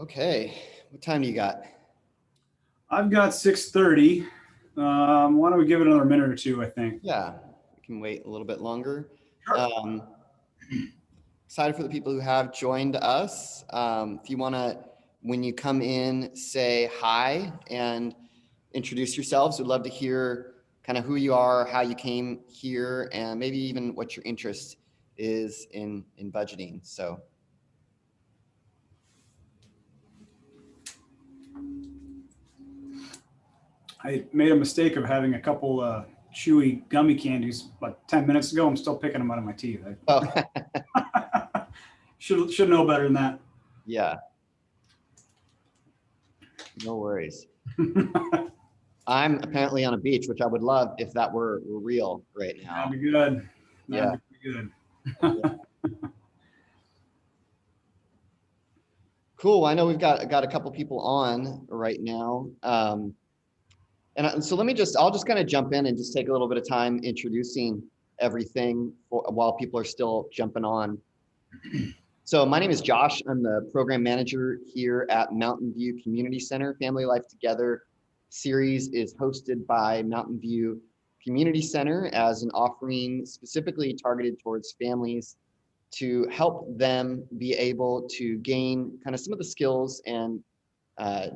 Okay, what time do you got? I've got 6:30. Why don't we give it another minute or two, I think. Yeah, we can wait a little bit longer. Sure. Um, Excited for the people who have joined us. If you want to, when you come in, say hi and introduce yourselves. We'd love to hear kind of who you are, how you came here, and maybe even what your interest is in budgeting. So, I made a mistake of having a couple chewy gummy candies like 10 minutes ago. I'm still picking them out of my teeth. oh, I should know better than that. yeah, no worries. I'm apparently on a beach, which I would love if that were real right That'd now. be good. That'd Yeah. be good. Yeah. Cool. I know we've got a couple people on right now. So I'll just kind of jump in and just take a little bit of time introducing everything while people are still jumping on. So my name is Josh. I'm the program manager here at Mountain View Community Center. Family Life Together series is hosted by Mountain View Community Center as an offering specifically targeted towards families to help them be able to gain kind of some of the skills and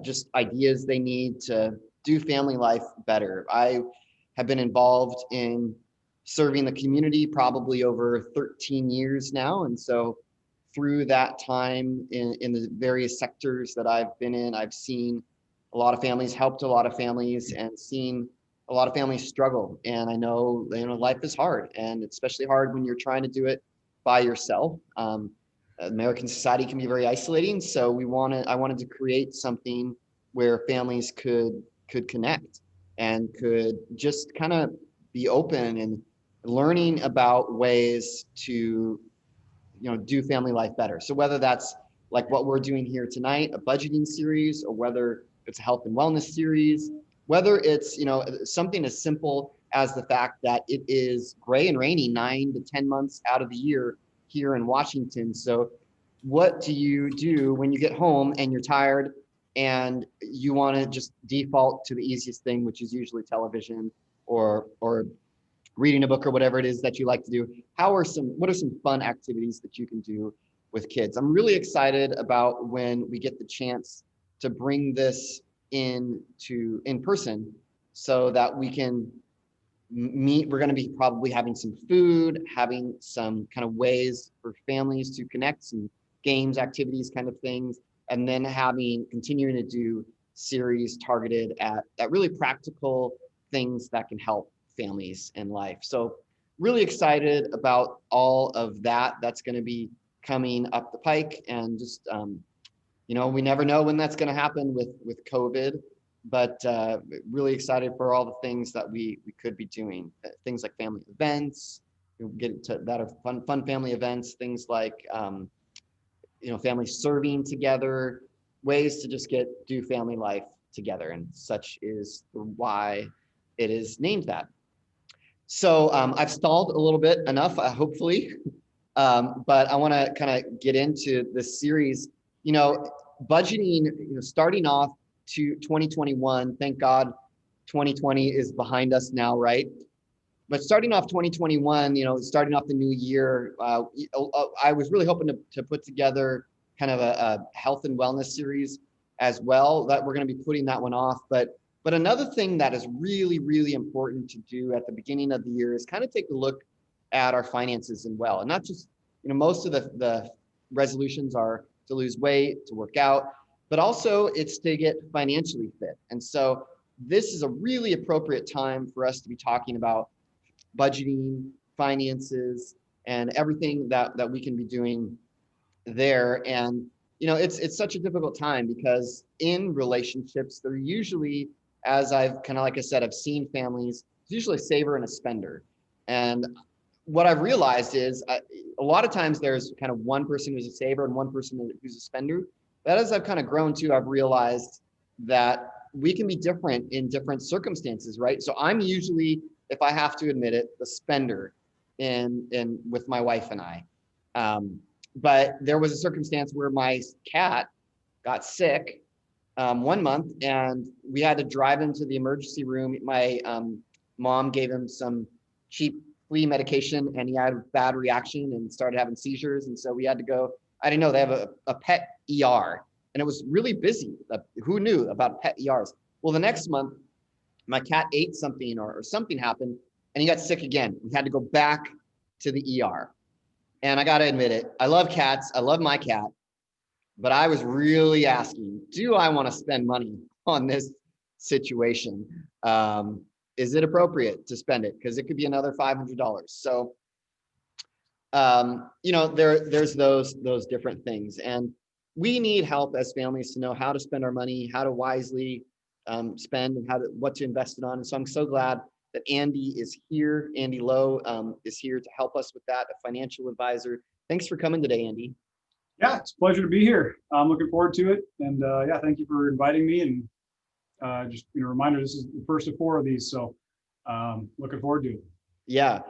just ideas they need to do family life better. I have been involved in serving the community probably over 13 years now. And so through that time in the various sectors that I've been in, I've seen a lot of families, helped a lot of families, and seen a lot of families struggle. And I know, life is hard, and especially hard when you're trying to do it by yourself. American society can be very isolating, so I wanted to create something where families could connect and could just kind of be open and learning about ways to do family life better. So whether that's like what we're doing here tonight, a budgeting series, or whether it's a health and wellness series, whether it's something as simple as the fact that it is gray and rainy 9 to 10 months out of the year here in Washington. So what do you do when you get home and you're tired and you want to just default to the easiest thing, which is usually television or reading a book or whatever it is that you like to do? What are some fun activities that you can do with kids? I'm really excited about when we get the chance to bring this in person so that we can meet. We're going to be probably having some food, having some kind of ways for families to connect, some games, activities, kind of things, and then continuing to do series targeted at really practical things that can help families in life. So really excited about all of that. That's going to be coming up the pike, and just we never know when that's going to happen with COVID, but really excited for all the things that we could be doing. Things like family events, get to that are fun family events. Things like families serving together, ways to just do family life together, and such is why it is named that. So I've stalled a little bit enough, hopefully, but I want to kind of get into this series. Budgeting, starting off to 2021. Thank God 2020 is behind us now, right? But starting off 2021, starting off the new year, I was really hoping to put together kind of a health and wellness series as well. That we're going to be putting that one off. But another thing that is really, really important to do at the beginning of the year is kind of take a look at our finances and and not just, most of the resolutions are to lose weight, to work out, but also it's to get financially fit. And so this is a really appropriate time for us to be talking about budgeting, finances, and everything that we can be doing there. And it's such a difficult time because in relationships, they're usually, as I've kind of, like I said, I've seen families, it's usually a saver and a spender. And what I've realized is a lot of times there's kind of one person who's a saver and one person who's a spender. But as I've kind of grown to, I've realized that we can be different in different circumstances, right? So I'm usually, if I have to admit it, the spender in with my wife and I. But there was a circumstance where my cat got sick 1 month, and we had to drive him to the emergency room. My mom gave him some cheap flea medication, and he had a bad reaction and started having seizures. And so we had to go. I didn't know they have a pet ER, and it was really busy. Who knew about pet ERs? Well, the next month, my cat ate something or something happened, and he got sick again. We had to go back to the ER. And I got to admit it, I love cats. I love my cat. But I was really asking, do I want to spend money on this situation? Is it appropriate to spend it? Because it could be another $500. So, there's those different things. And we need help as families to know how to spend our money, how to wisely spend, and what to invest it on. And so I'm so glad that Andy is here. Andy Lowe is here to help us with that, a financial advisor. Thanks for coming today, Andy. Yeah, it's a pleasure to be here. I'm looking forward to it. And thank you for inviting me. And just reminder, this is the first of 4 of these. So looking forward to it. Yeah.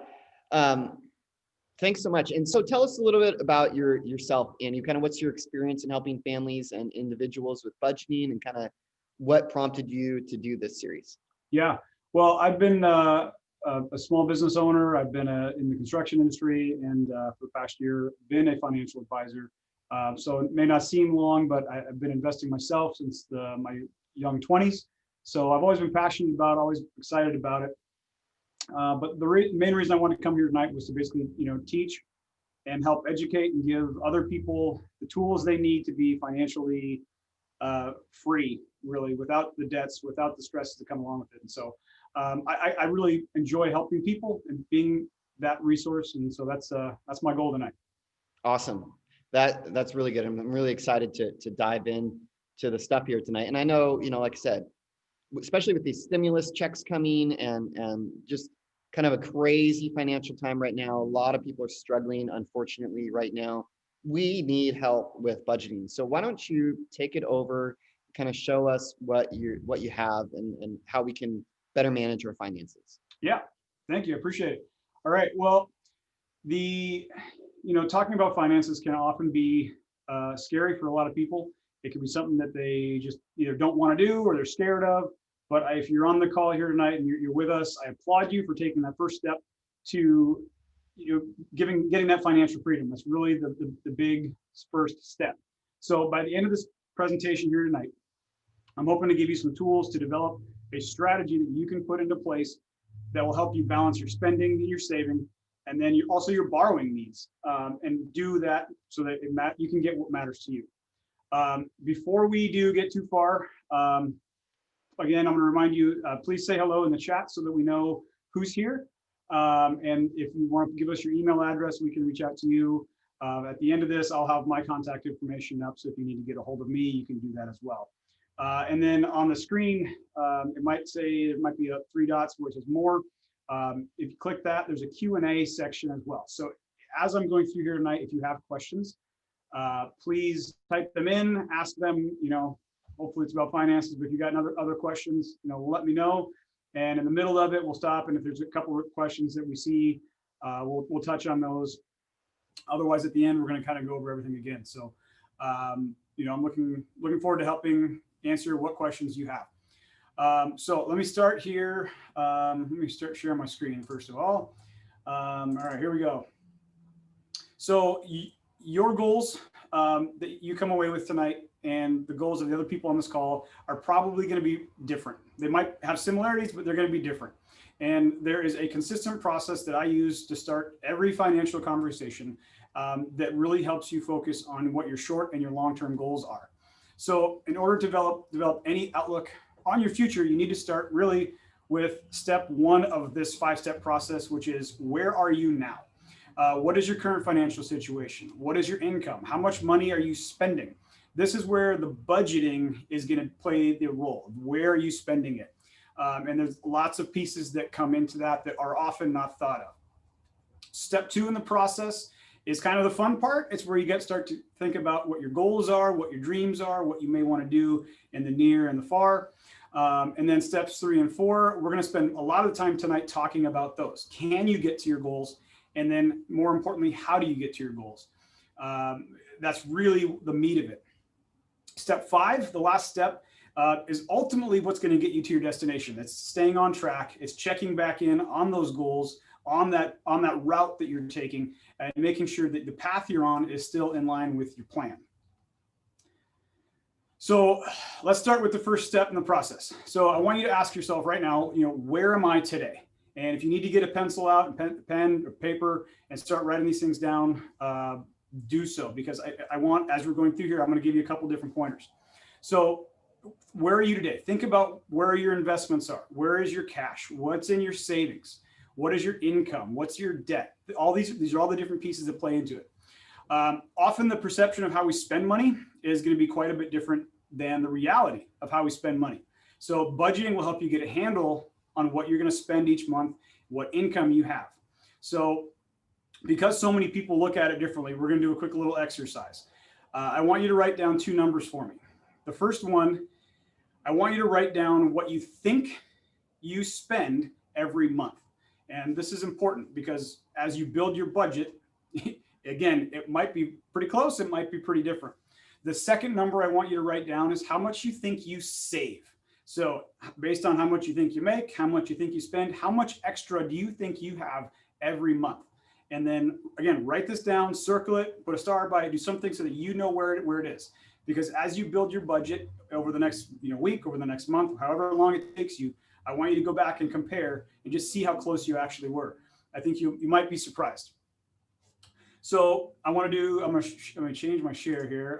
Thanks so much. And so tell us a little bit about yourself, Andy. Kind of what's your experience in helping families and individuals with budgeting, and kind of what prompted you to do this series? Yeah. Well, I've been a small business owner. I've been in the construction industry, and for the past year, been a financial advisor. So it may not seem long, but I've been investing myself since my young 20s. So I've always been passionate about it, always excited about it. But the main reason I wanted to come here tonight was to basically, teach and help educate and give other people the tools they need to be financially free, really, without the debts, without the stresses that come along with it. And so I really enjoy helping people and being that resource. And so that's my goal tonight. Awesome. That's really good. I'm really excited to dive in to the stuff here tonight. And I know, like I said, especially with these stimulus checks coming and just kind of a crazy financial time right now. A lot of people are struggling, unfortunately, right now. We need help with budgeting. So why don't you take it over, kind of show us what you have and how we can better manage our finances. Yeah, thank you. I appreciate it. All right. Well, talking about finances can often be scary for a lot of people. It can be something that they just either don't want to do or they're scared of. But if you're on the call here tonight and you're with us, I applaud you for taking that first step to getting that financial freedom. That's really the big first step. So by the end of this presentation here tonight, I'm hoping to give you some tools to develop a strategy that you can put into place that will help you balance your spending and your saving, and then also your borrowing needs, and do that so that you can get what matters to you. Before we do get too far, again, I'm going to remind you, please say hello in the chat so that we know who's here. And if you want to give us your email address, we can reach out to you. At the end of this, I'll have my contact information up. So if you need to get a hold of me, you can do that as well. And then on the screen, there might be 3 dots where it says more. If you click that, there's a Q&A section as well. So as I'm going through here tonight, if you have questions, please type them in, ask them, hopefully it's about finances, but if you got other questions, let me know. And in the middle of it, we'll stop. And if there's a couple of questions that we see, we'll touch on those. Otherwise, at the end, we're going to kind of go over everything again. So, I'm looking forward to helping answer what questions you have. So let me start here. Let me start sharing my screen first of all. All right, here we go. So your goals that you come away with tonight and the goals of the other people on this call are probably going to be different. They might have similarities, but they're going to be different. And there is a consistent process that I use to start every financial conversation that really helps you focus on what your short and your long-term goals are. So in order to develop any outlook on your future, you need to start really with step 1 of this 5-step process, which is, where are you now? What is your current financial situation? What is your income? How much money are you spending? This is where the budgeting is going to play the role. Where are you spending it? And there's lots of pieces that come into that are often not thought of. Step 2 in the process is kind of the fun part. It's where you start to think about what your goals are, what your dreams are, what you may want to do in the near and the far. And then steps 3 and 4, we're going to spend a lot of the time tonight talking about those. Can you get to your goals? And then more importantly, how do you get to your goals? That's really the meat of it. Step 5, the last step, is ultimately what's going to get you to your destination. It's staying on track. It's checking back in on those goals, on that route that you're taking, and making sure that the path you're on is still in line with your plan. So let's start with the first step in the process. So I want you to ask yourself right now, where am I today? And if you need to get a pencil out and pen or paper and start writing these things down, do so, because I want, as we're going through here, I'm going to give you a couple different pointers. So where are you today? Think about where your investments are. Where is your cash? What's in your savings? What is your income? What's your debt? All these are all the different pieces that play into it. Often the perception of how we spend money is going to be quite a bit different than the reality of how we spend money. So budgeting will help you get a handle on what you're going to spend each month, what income you have. So because so many people look at it differently, we're going to do a quick little exercise. I want you to write down 2 numbers for me. The first one, I want you to write down what you think you spend every month. And this is important because as you build your budget, again, it might be pretty close, it might be pretty different. The second number I want you to write down is how much you think you save. So based on how much you think you make, how much you think you spend, how much extra do you think you have every month? And then again, write this down, circle it, put a star by it, do something so that you know where it is. Because as you build your budget over the next week, over the next month, however long it takes you, I want you to go back and compare and just see how close you actually were. I think you might be surprised. So I'm going to change my share here.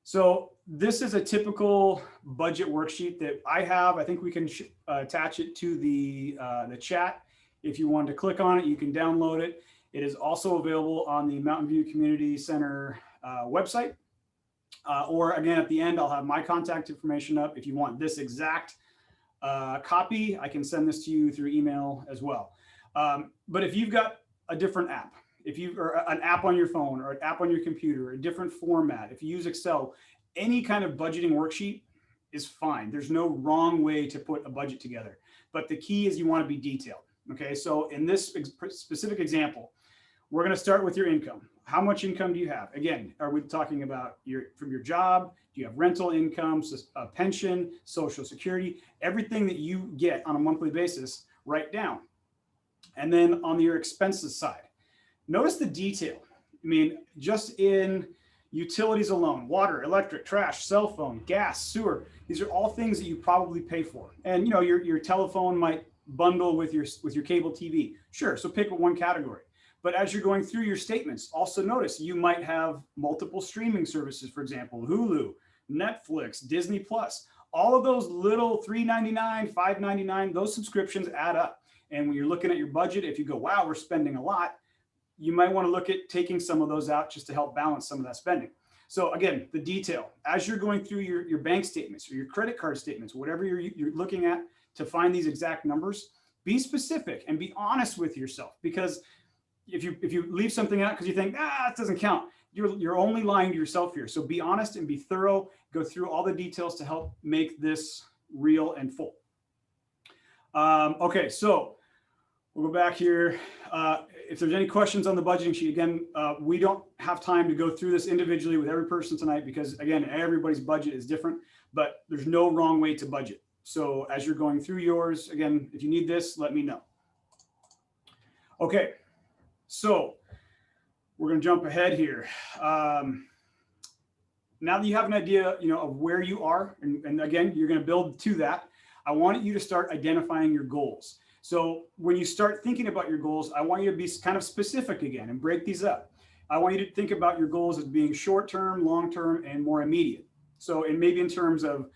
So this is a typical budget worksheet that I have. I think we can attach it to the chat. If you want to click on it, you can download it. It is also available on the Mountain View Community Center website. Or again, at the end, I'll have my contact information up. If you want this exact copy, I can send this to you through email as well. But if you've got a different app, or an app on your phone or an app on your computer, a different format, if you use Excel, any kind of budgeting worksheet is fine. There's no wrong way to put a budget together. But the key is you want to be detailed. Okay, so in this specific example, we're going to start with your income. How much income do you have? Again, are we talking about from your job? Do you have rental income, a pension, Social Security? Everything that you get on a monthly basis, write down. And then on your expenses side, notice the detail. I mean, just in utilities alone, water, electric, trash, cell phone, gas, sewer, these are all things that you probably pay for. And your telephone might bundle with your cable TV. Sure, so pick one category. But as you're going through your statements, also notice you might have multiple streaming services, for example, Hulu, Netflix, Disney Plus. All of those little $3.99, $5.99, those subscriptions add up. And when you're looking at your budget, if you go, wow, we're spending a lot, you might want to look at taking some of those out just to help balance some of that spending. So again, the detail, as you're going through your bank statements or your credit card statements, whatever you're looking at to find these exact numbers, be specific and be honest with yourself. Because if you leave something out because you think, it doesn't count, you're only lying to yourself here. So be honest and be thorough, go through all the details to help make this real and full. Okay, so we'll go back here. If there's any questions on the budgeting sheet, again, we don't have time to go through this individually with every person tonight because, again, everybody's budget is different, but there's no wrong way to budget. So as you're going through yours, again, if you need this, let me know. Okay, so we're going to jump ahead here. Now that you have an idea, of where you are, and again, you're going to build to that, I want you to start identifying your goals. So when you start thinking about your goals, I want you to be kind of specific again and break these up. I want you to think about your goals as being short-term, long-term, and more immediate. So, and maybe in terms of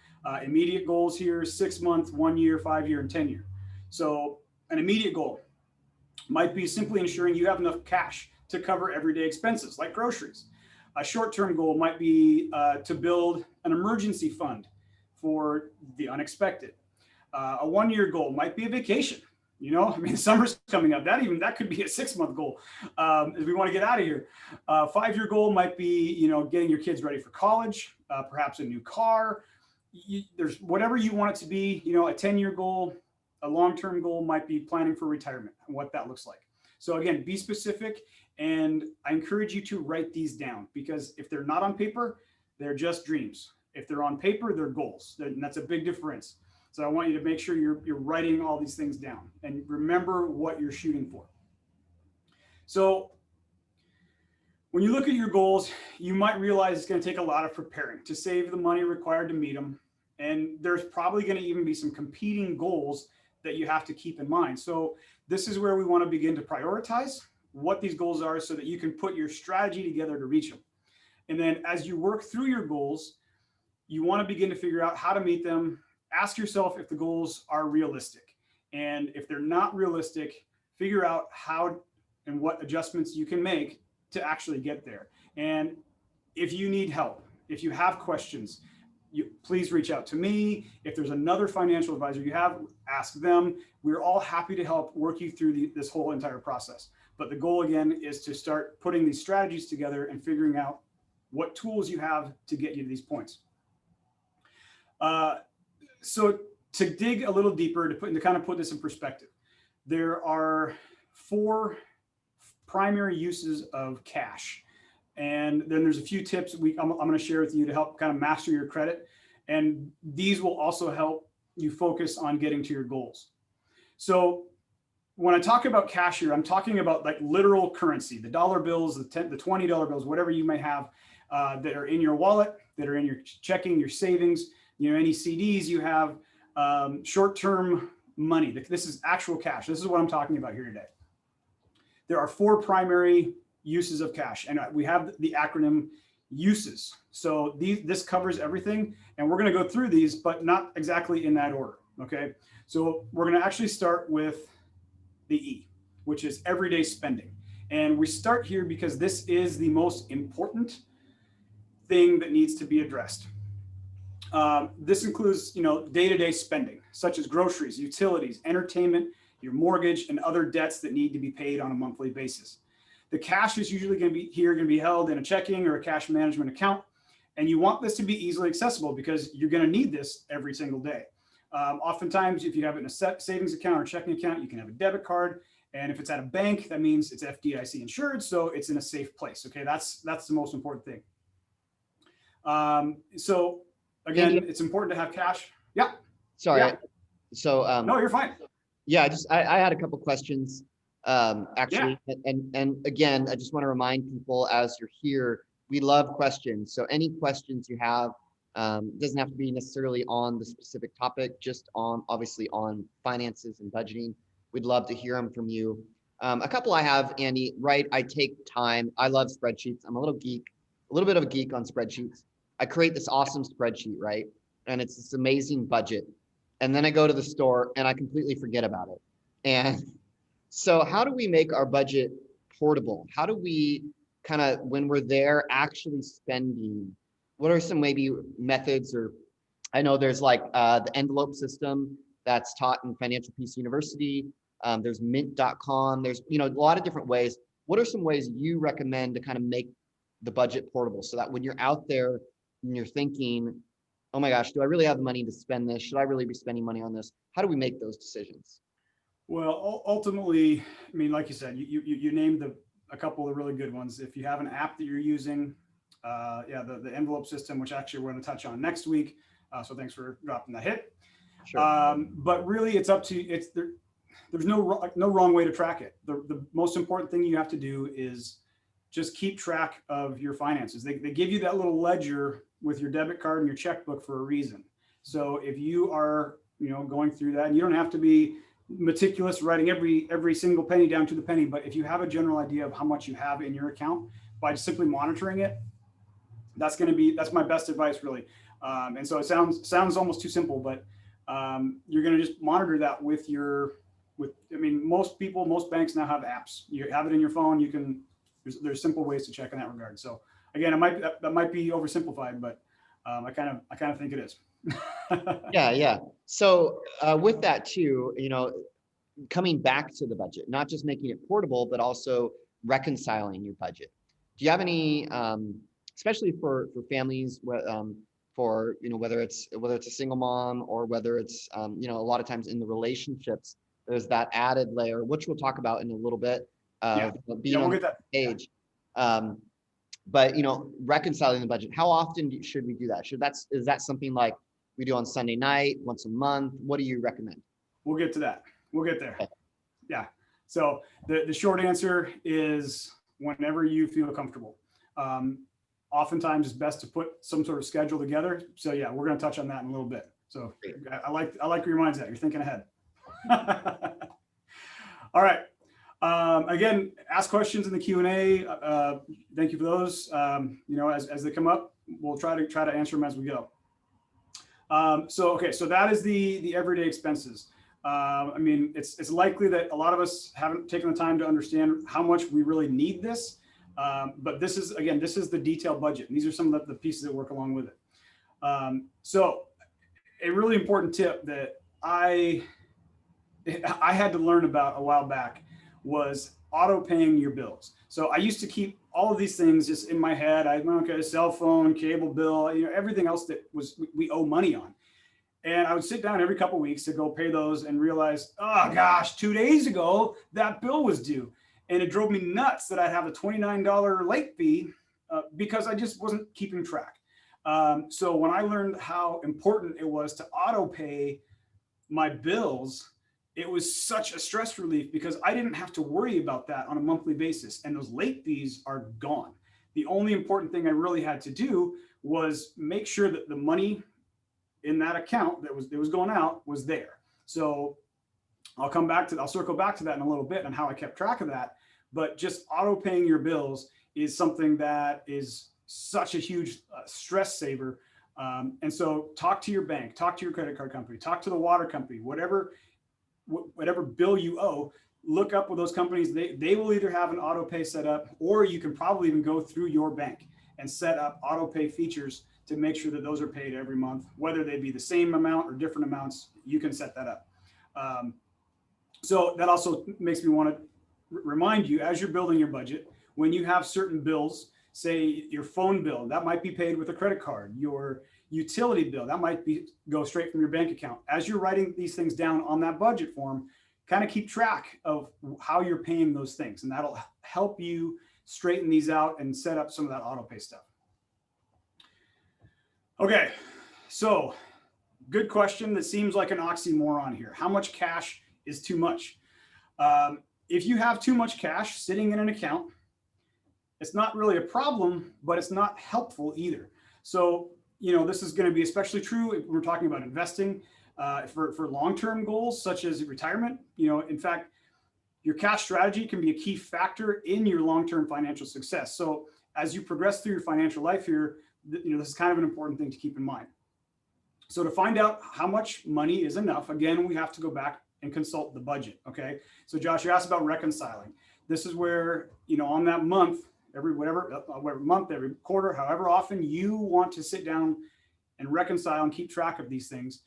immediate goals here, 6 month, 1 year, 5 year, and 10 year. So an immediate goal might be simply ensuring you have enough cash to cover everyday expenses like groceries. A short-term goal might be to build an emergency fund for the unexpected. A 1 year goal might be a vacation. Summer's coming up. That could be a 6 month goal as we want to get out of here. 5 year goal might be, getting your kids ready for college, perhaps a new car. There's whatever you want it to be. A 10-year goal, a long-term goal might be planning for retirement and what that looks like. So again, be specific, and I encourage you to write these down because if they're not on paper, They're just dreams. If they're on paper, they're goals. And that's a big difference. So I want you to make sure you're writing all these things down and remember what you're shooting for. So when you look at your goals, you might realize it's going to take a lot of preparing to save the money required to meet them. And there's probably going to even be some competing goals that you have to keep in mind. So this is where we want to begin to prioritize what these goals are so that you can put your strategy together to reach them. And then as you work through your goals, you want to begin to figure out how to meet them. Ask yourself if the goals are realistic. And if they're not realistic, figure out how and what adjustments you can make to actually get there. And if you need help, if you have questions, please reach out to me. If there's another financial advisor you have, ask them. We're all happy to help work you through this whole entire process. But the goal, again, is to start putting these strategies together and figuring out what tools you have to get you to these points. So to dig a little deeper, to kind of put this in perspective, there are 4 primary uses of cash. And then there's a few tips I'm going to share with you to help kind of master your credit. And these will also help you focus on getting to your goals. So when I talk about cash here, I'm talking about like literal currency, the dollar bills, the $20 bills, whatever you may have that are in your wallet, that are in your checking, your savings, any CDs you have, short-term money. This is actual cash. This is what I'm talking about here today. There are 4 primary uses of cash, and we have the acronym USES. So this covers everything, and we're going to go through these, but not exactly in that order. Okay, so we're going to actually start with the E, which is everyday spending, and we start here because this is the most important thing that needs to be addressed. This includes, day-to-day spending, such as groceries, utilities, entertainment, your mortgage, and other debts that need to be paid on a monthly basis. The cash is usually going to be held in a checking or a cash management account. And you want this to be easily accessible because you're going to need this every single day. Oftentimes, if you have it in a savings account or checking account, you can have a debit card. And if it's at a bank, that means it's FDIC insured, so it's in a safe place. Okay, that's the most important thing. So again, it's important to have cash. Yeah. Sorry. Yeah. So no, you're fine. Yeah, I had a couple questions actually, Yeah. and again, I just want to remind people as you're here, we love questions. So any questions you have, doesn't have to be necessarily on the specific topic, just obviously on finances and budgeting. We'd love to hear them from you. A couple I have, Andy, right? I take time. I love spreadsheets. I'm a little bit of a geek on spreadsheets. I create this awesome spreadsheet, right? And it's this amazing budget. And then I go to the store and I completely forget about it. And so how do we make our budget portable? How do we kind of, when we're there actually spending, what are some maybe methods? Or I know there's like the envelope system that's taught in Financial Peace University. There's mint.com. There's, a lot of different ways. What are some ways you recommend to kind of make the budget portable so that when you're out there and you're thinking, oh my gosh, do I really have the money to spend this? Should I really be spending money on this? How do we make those decisions? Well, ultimately, I mean, like you said, you named a couple of the really good ones. If you have an app that you're using, the envelope system, which actually we're going to touch on next week. So thanks for dropping that hit. Sure. But really, it's up to there's no wrong way to track it. The most important thing you have to do is just keep track of your finances. They give you that little ledger with your debit card and your checkbook for a reason. So if you are, going through that, and you don't have to be meticulous writing every single penny down to the penny, but if you have a general idea of how much you have in your account by just simply monitoring it, that's my best advice, really. And so it sounds almost too simple, but you're going to just monitor that most banks now have apps. You have it in your phone. There's simple ways to check in that regard. So again, that might be oversimplified, but I kind of think it is. Yeah. So with that too, coming back to the budget, not just making it portable, but also reconciling your budget. Do you have any, especially for families, for whether it's a single mom or whether it's a lot of times in the relationships, there's that added layer, which we'll talk about in a little bit. Being on the page. but reconciling the budget, how often should we do that? Is that something like we do on Sunday night, once a month? What do you recommend? We'll get to that. We'll get there. Okay. Yeah. So the short answer is whenever you feel comfortable. Oftentimes it's best to put some sort of schedule together. So yeah, we're going to touch on that in a little bit. So I like where your mind's at. You're thinking ahead. All right. Again, ask questions in the Q&A. Thank you for those. As they come up, we'll try to answer them as we go. So that is the everyday expenses. It's likely that a lot of us haven't taken the time to understand how much we really need this. But this is the detailed budget, and these are some of the pieces that work along with it. So a really important tip that I had to learn about a while back was auto paying your bills. So I used to keep all of these things just in my head. Cell phone, cable bill, everything else that we owe money on. And I would sit down every couple of weeks to go pay those and realize, oh gosh, 2 days ago, that bill was due. And it drove me nuts that I'd have a $29 late fee because I just wasn't keeping track. So when I learned how important it was to auto pay my bills, it was such a stress relief because I didn't have to worry about that on a monthly basis. And those late fees are gone. The only important thing I really had to do was make sure that the money in that account that was going out was there. So I'll circle back to that in a little bit on how I kept track of that. But just auto paying your bills is something that is such a huge stress saver. And so talk to your bank, talk to your credit card company, talk to the water company, whatever bill you owe, look up with those companies. They will either have an auto pay set up, or you can probably even go through your bank and set up auto pay features to make sure that those are paid every month, whether they be the same amount or different amounts. You can set that up. So that also makes me want to remind you, as you're building your budget, when you have certain bills, say your phone bill, that might be paid with a credit card, your utility bill, that might go straight from your bank account. As you're writing these things down on that budget form, kind of keep track of how you're paying those things, and that'll help you straighten these out and set up some of that auto pay stuff. Okay, so good question that seems like an oxymoron here. How much cash is too much? If you have too much cash sitting in an account, it's not really a problem, but it's not helpful either. So, this is going to be especially true if we're talking about investing for long-term goals, such as retirement. In fact, your cash strategy can be a key factor in your long-term financial success. So as you progress through your financial life here, this is kind of an important thing to keep in mind. So to find out how much money is enough, again, we have to go back and consult the budget. Okay. So Josh, you asked about reconciling. This is where, on that month, every month, every quarter, however often you want to sit down and reconcile and keep track of these things,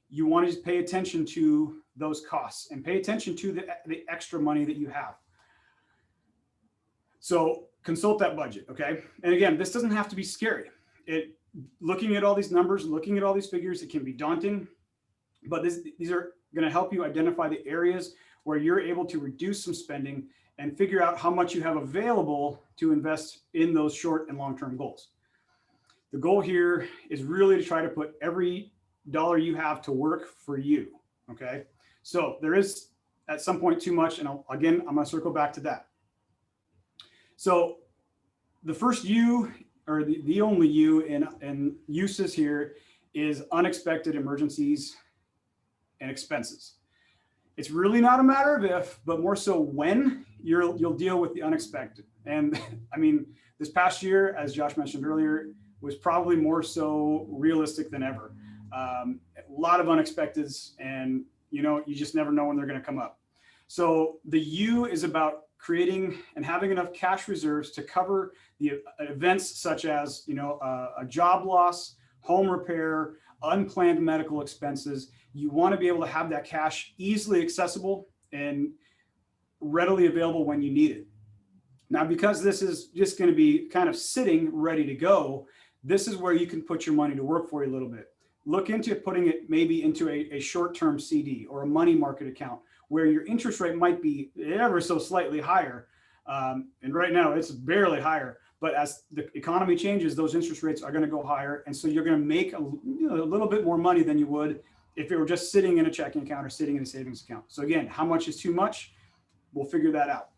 you want to just pay attention to those costs and pay attention to the extra money that you have. So consult that budget. Okay. And again, this doesn't have to be scary. Looking at all these numbers, looking at all these figures, it can be daunting, but these are going to help you identify the areas where you're able to reduce some spending and figure out how much you have available to invest in those short and long-term goals. The goal here is really to try to put every dollar you have to work for you. Okay. So there is at some point too much. And I'm going to circle back to that. So the first U, or the only U in uses here, is unexpected emergencies and expenses. It's really not a matter of if, but more so when you'll deal with the unexpected. And this past year, as Josh mentioned earlier, was probably more so realistic than ever. A lot of unexpecteds, and you just never know when they're going to come up. So the U is about creating and having enough cash reserves to cover the events such as a job loss, home repair, unplanned medical expenses. You want to be able to have that cash easily accessible and readily available when you need it. Now, because this is just going to be kind of sitting ready to go, this is where you can put your money to work for you a little bit. Look into putting it maybe into a short-term CD or a money market account where your interest rate might be ever so slightly higher. And right now it's barely higher, But as the economy changes, those interest rates are going to go higher. And so you're going to make a little bit more money than you would if it were just sitting in a checking account or sitting in a savings account. So again, how much is too much? We'll figure that out.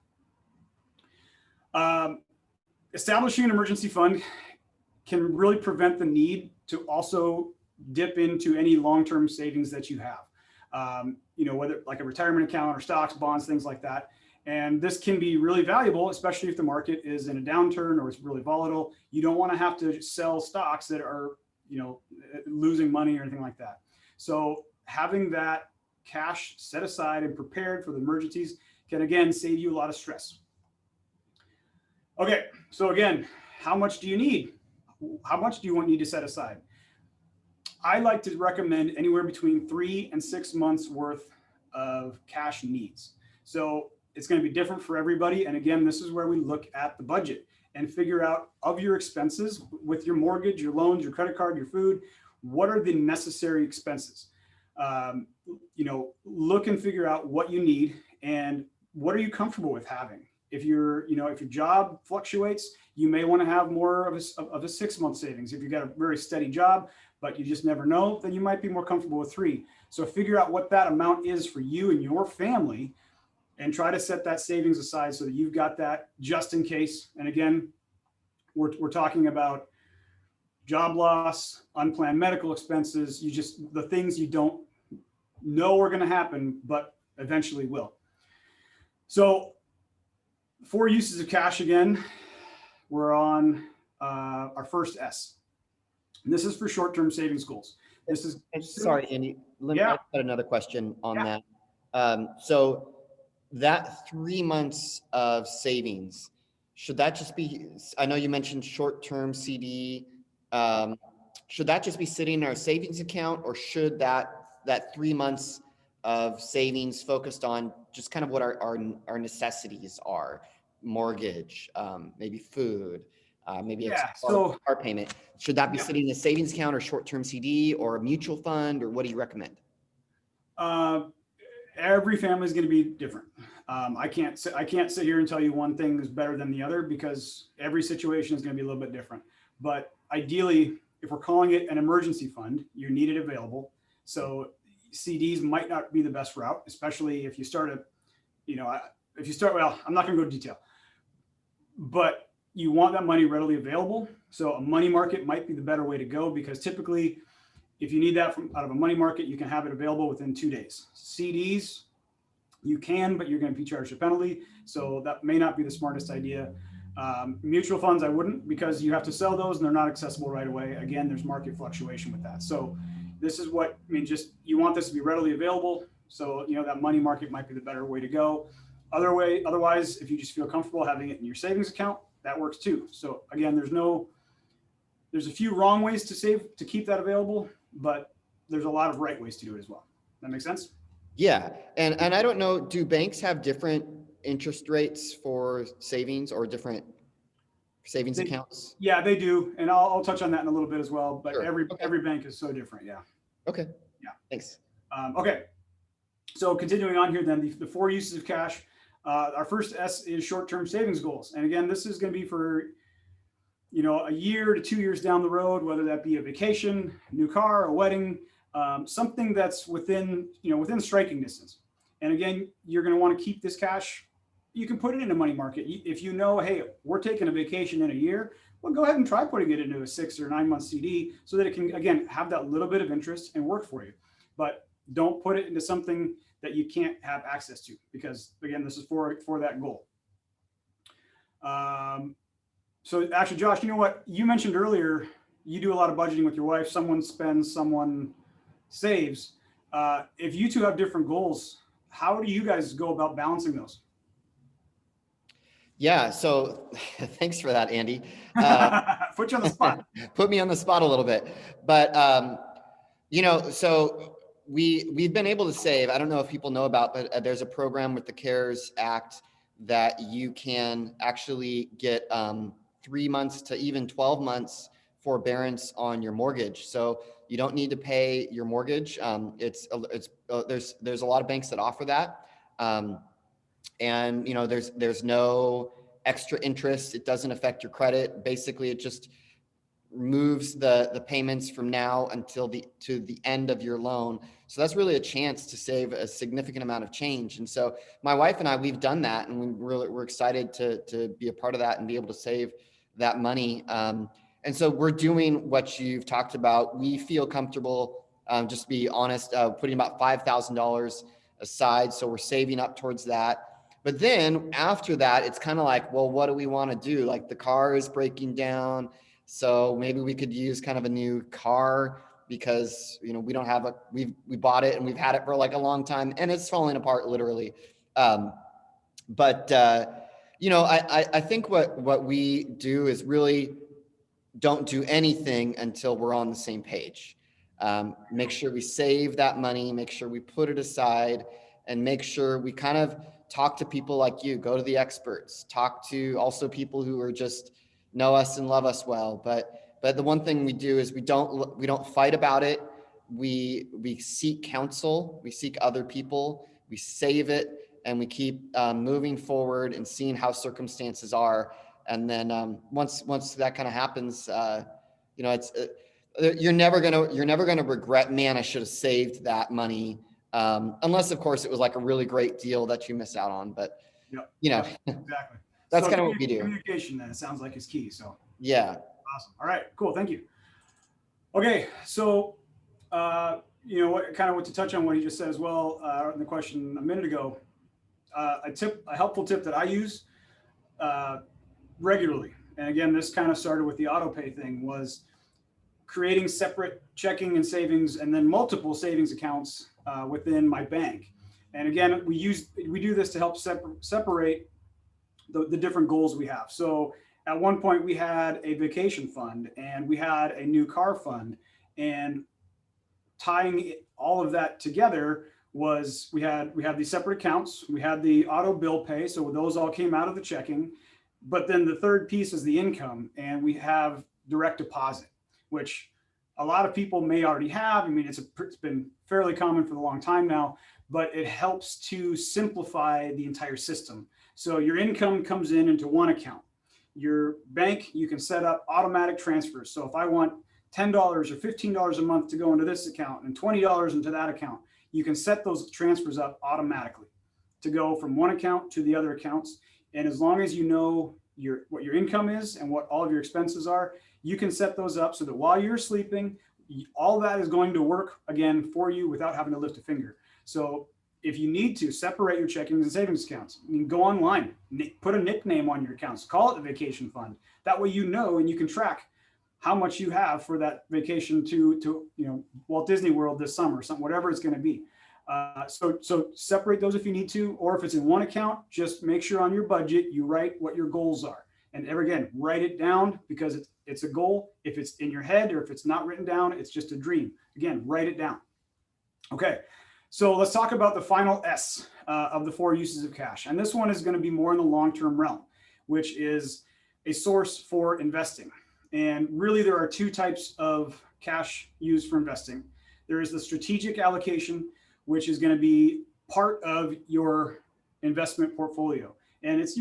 Establishing an emergency fund can really prevent the need to also dip into any long-term savings that you have. Whether like a retirement account or stocks, bonds, things like that. And this can be really valuable, especially if the market is in a downturn or it's really volatile. You don't want to have to sell stocks that are, losing money or anything like that. So having that cash set aside and prepared for the emergencies can, again, save you a lot of stress. Okay, so again, how much do you need? How much do you need to set aside? I like to recommend anywhere between 3 and 6 months worth of cash needs. So it's going to be different for everybody. And again, this is where we look at the budget and figure out of your expenses with your mortgage, your loans, your credit card, your food, what are the necessary expenses? Look and figure out what you need and what are you comfortable with having? If your job fluctuates, you may want to have more of a 6-month savings. If you've got a very steady job, but you just never know, then you might be more comfortable with 3. So figure out what that amount is for you and your family and try to set that savings aside so that you've got that just in case. And again, we're talking about job loss, unplanned medical expenses, the things you don't know are going to happen, but eventually will. So 4 uses of cash again, we're on our first S. And this is for short-term savings goals. This is sorry, Andy. Let me add another question on that. So that 3 months of savings, should that just be, I know you mentioned short-term CD, should that just be sitting in our savings account, or should that 3 months of savings focused on just kind of what our necessities are, mortgage, maybe food, maybe a car payment, should that be sitting in a savings account or short-term CD or a mutual fund, or what do you recommend? Every family is going to be different. I can't sit here and tell you one thing is better than the other because every situation is going to be a little bit different. But ideally, if we're calling it an emergency fund, you need it available. So CDs might not be the best route, especially if you start well, I'm not going to go into detail, but you want that money readily available. So a money market might be the better way to go because typically if you need that out of a money market, you can have it available within 2 days. CDs, you can, but you're going to be charged a penalty. So that may not be the smartest idea. Mutual funds, I wouldn't, because you have to sell those and they're not accessible right away. Again, there's market fluctuation with that. So this is you want this to be readily available. So, that money market might be the better way to go. Otherwise, if you just feel comfortable having it in your savings account, that works too. So again, there's a few wrong ways to save, to keep that available, but there's a lot of right ways to do it as well. That makes sense? Yeah. And I don't know, do banks have different interest rates for savings or different savings accounts? Yeah, they do. And I'll touch on that in a little bit as well, but Sure. every bank is so different. Yeah. Okay. Yeah. Thanks. Okay. So continuing on here, then the 4 uses of cash. Our first S is short-term savings goals. And again, this is going to be for, a year to 2 years down the road, whether that be a vacation, a new car, a wedding, something that's within striking distance. And again, you're going to want to keep this cash. You can put it in a money market. If hey, we're taking a vacation in a year, well, go ahead and try putting it into a 6 or 9 month CD so that it can, again, have that little bit of interest and work for you. But don't put it into something that you can't have access to, because again, this is for that goal. So actually, Josh, you know what? You mentioned earlier, you do a lot of budgeting with your wife. Someone spends, someone saves. If you two have different goals, how do you guys go about balancing those? Yeah. So thanks for that, Andy. Put you on the spot. Put me on the spot a little bit, but so we've been able to save. I don't know if people know about, but there's a program with the CARES Act that you can actually get 3 months to even 12 months forbearance on your mortgage. So you don't need to pay your mortgage. There's a lot of banks that offer that. And there's no extra interest. It doesn't affect your credit. Basically, it just moves the payments from now until to the end of your loan. So that's really a chance to save a significant amount of change. And so my wife and I, we've done that, and we're excited to be a part of that and be able to save that money. And so we're doing what you've talked about. We feel comfortable, just to be honest, putting about $5,000 aside. So we're saving up towards that. But then after that, it's kind of like, well, what do we want to do? Like the car is breaking down. So maybe we could use kind of a new car because, we don't have we bought it and we've had it for like a long time and it's falling apart literally. But I think what we do is really don't do anything until we're on the same page. Make sure we save that money, make sure we put it aside, and make sure we kind of talk to people like you, go to the experts, talk to also people who are just know us and love us well. But the one thing we do is we don't fight about it. We seek counsel, we seek other people, we save it, and we keep moving forward and seeing how circumstances are. And then once that kind of happens, it's you're never gonna regret, man, I should have saved that money. Unless of course it was like a really great deal that you miss out on. But exactly. That's So kind of what we do. communication then, it sounds like, is key. So Yeah. awesome. All right, cool. Thank you. Okay, so what to touch on what he just said as well in the question a minute ago. A helpful tip that I use regularly, and again, this kind of started with the auto pay thing, was creating separate checking and savings, and then multiple savings accounts within my bank. And again, we do this to help separate the different goals we have. So at one point we had a vacation fund and we had a new car fund, and tying all of that together was we had these separate accounts. We had the auto bill pay, so those all came out of the checking. But then the third piece is the income, and we have direct deposit, which a lot of people may already have. I mean, it's been fairly common for a long time now, but it helps to simplify the entire system. So your income comes into one account. Your bank, you can set up automatic transfers. So if I want $10 or $15 a month to go into this account and $20 into that account, you can set those transfers up automatically to go from one account to the other accounts. And as long as you know what your income is and what all of your expenses are, you can set those up so that while you're sleeping, all that is going to work again for you without having to lift a finger. So if you need to separate your checkings and savings accounts, you can go online, put a nickname on your accounts, call it the vacation fund. That way you know, and you can track how much you have for that vacation to Walt Disney World this summer, something, whatever it's going to be. So separate those if you need to, or if it's in one account, just make sure on your budget you write what your goals are. And again, write it down, because it's a goal. If it's in your head or if it's not written down, it's just a dream. Again, write it down. Okay, so let's talk about the final S of the 4 uses of cash. And this one is going to be more in the long-term realm, which is a source for investing. And really, there are 2 types of cash used for investing. There is the strategic allocation, which is going to be part of your investment portfolio. And it's,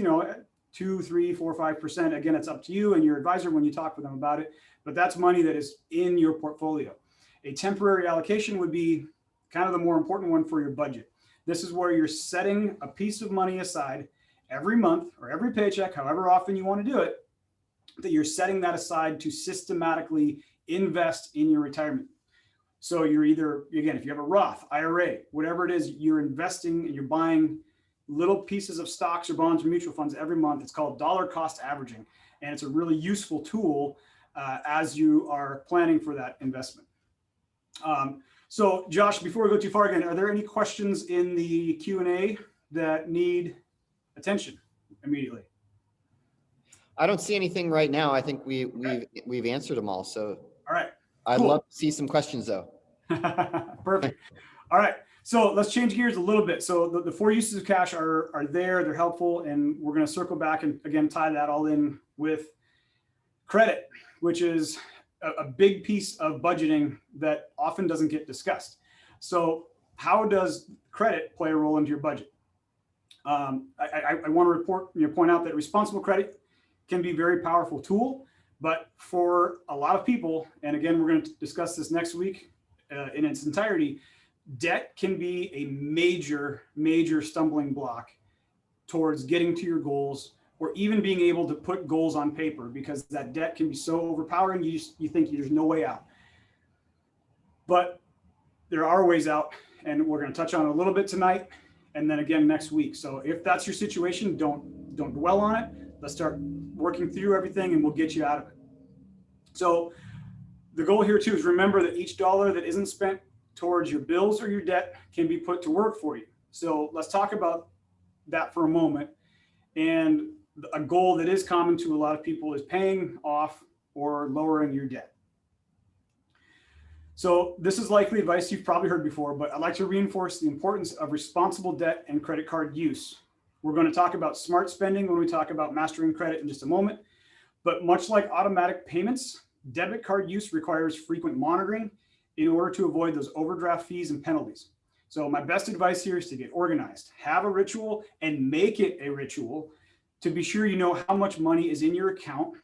2, 3, 4, 5%. Again, it's up to you and your advisor when you talk with them about it, but that's money that is in your portfolio. A temporary allocation would be kind of the more important one for your budget. This is where you're setting a piece of money aside every month or every paycheck, however often you want to do it, that you're setting that aside to systematically invest in your retirement. So you're either, again, if you have a Roth, IRA, whatever it is, you're investing and you're buying little pieces of stocks or bonds or mutual funds every month. It's called dollar cost averaging. And it's a really useful tool as you are planning for that investment. So Josh, before we go too far again, are there any questions in the Q&A that need attention immediately? I don't see anything right now. I think we've answered them all. So all right. I'd love to see some questions though. Perfect. All right. So let's change gears a little bit. So the 4 uses of cash are there. They're helpful. And we're going to circle back and again, tie that all in with credit, which is a big piece of budgeting that often doesn't get discussed. So how does credit play a role into your budget? I want to point out that responsible credit can be a very powerful tool, but for a lot of people, and again, we're going to discuss this next week in its entirety, debt can be a major, major stumbling block towards getting to your goals, or even being able to put goals on paper, because that debt can be so overpowering, you think there's no way out. But there are ways out, and we're going to touch on it a little bit tonight, and then again next week. So if that's your situation, don't dwell on it. Let's start working through everything, and we'll get you out of it. So the goal here too is remember that each dollar that isn't spent towards your bills or your debt can be put to work for you. So let's talk about that for a moment. And a goal that is common to a lot of people is paying off or lowering your debt. So this is likely advice you've probably heard before, but I'd like to reinforce the importance of responsible debt and credit card use. We're going to talk about smart spending when we talk about mastering credit in just a moment. But much like automatic payments, debit card use requires frequent monitoring in order to avoid those overdraft fees and penalties. So my best advice here is to get organized, have a ritual, and make it a ritual to be sure you know how much money is in your account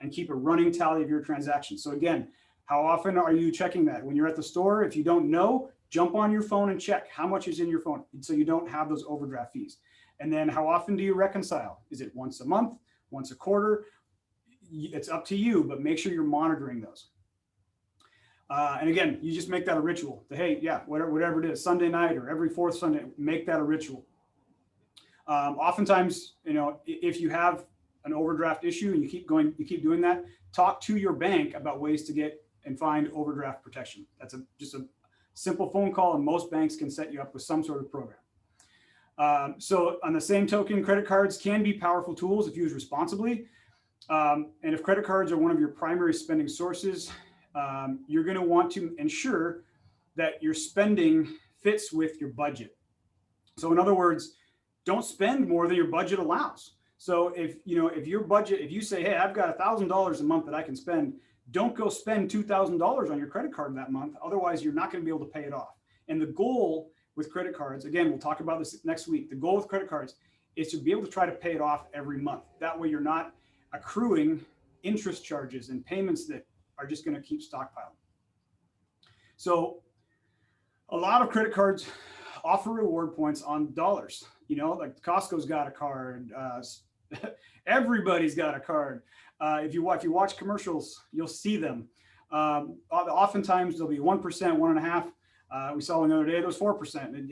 and keep a running tally of your transactions. So again, how often are you checking that? When you're at the store, if you don't know, jump on your phone and check how much is in your phone so you don't have those overdraft fees. And then how often do you reconcile? Is it once a month, once a quarter? It's up to you, but make sure you're monitoring those. And again, you just make that a ritual. Hey, yeah, whatever it is, Sunday night or every fourth Sunday, make that a ritual. Oftentimes, if you have an overdraft issue and you keep doing that, talk to your bank about ways to get and find overdraft protection. That's just a simple phone call, and most banks can set you up with some sort of program. So on the same token, credit cards can be powerful tools if used responsibly. And if credit cards are one of your primary spending sources, you're going to want to ensure that your spending fits with your budget. So in other words, don't spend more than your budget allows. So if your budget, if you say, hey, I've got $1,000 a month that I can spend, don't go spend $2,000 on your credit card that month. Otherwise, you're not going to be able to pay it off. And the goal with credit cards, again, we'll talk about this next week. The goal with credit cards is to be able to try to pay it off every month. That way you're not accruing interest charges and payments that are just going to keep stockpiling. So a lot of credit cards offer reward points on dollars. Like Costco's got a card. Everybody's got a card. If you watch commercials, you'll see them. Oftentimes there'll be 1%, 1.5%. We saw one the other day, it was 4%.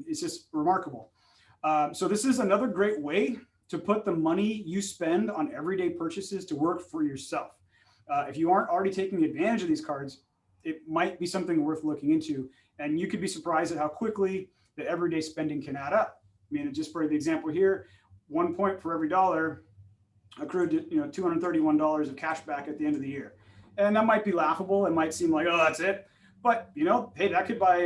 It's just remarkable. So this is another great way to put the money you spend on everyday purchases to work for yourself. If you aren't already taking advantage of these cards, it might be something worth looking into. And you could be surprised at how quickly the everyday spending can add up. Just for the example here, 1 point for every dollar accrued to $231 of cash back at the end of the year. And that might be laughable. It might seem like, oh, that's it. But, hey, that could buy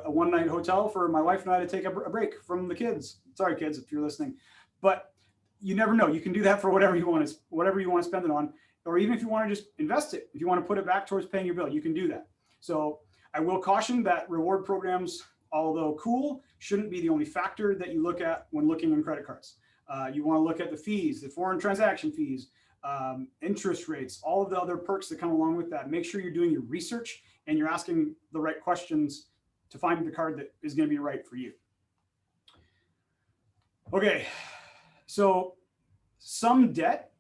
a one-night hotel for my wife and I to take a break from the kids. Sorry, kids, if you're listening. But you never know. You can do that for whatever you want to spend it on. Or even if you want to just invest it, if you want to put it back towards paying your bill, you can do that. So I will caution that reward programs, although cool, shouldn't be the only factor that you look at when looking in credit cards. You want to look at the fees, the foreign transaction fees, interest rates, all of the other perks that come along with that. Make sure you're doing your research and you're asking the right questions to find the card that is going to be right for you. Okay, so some debt,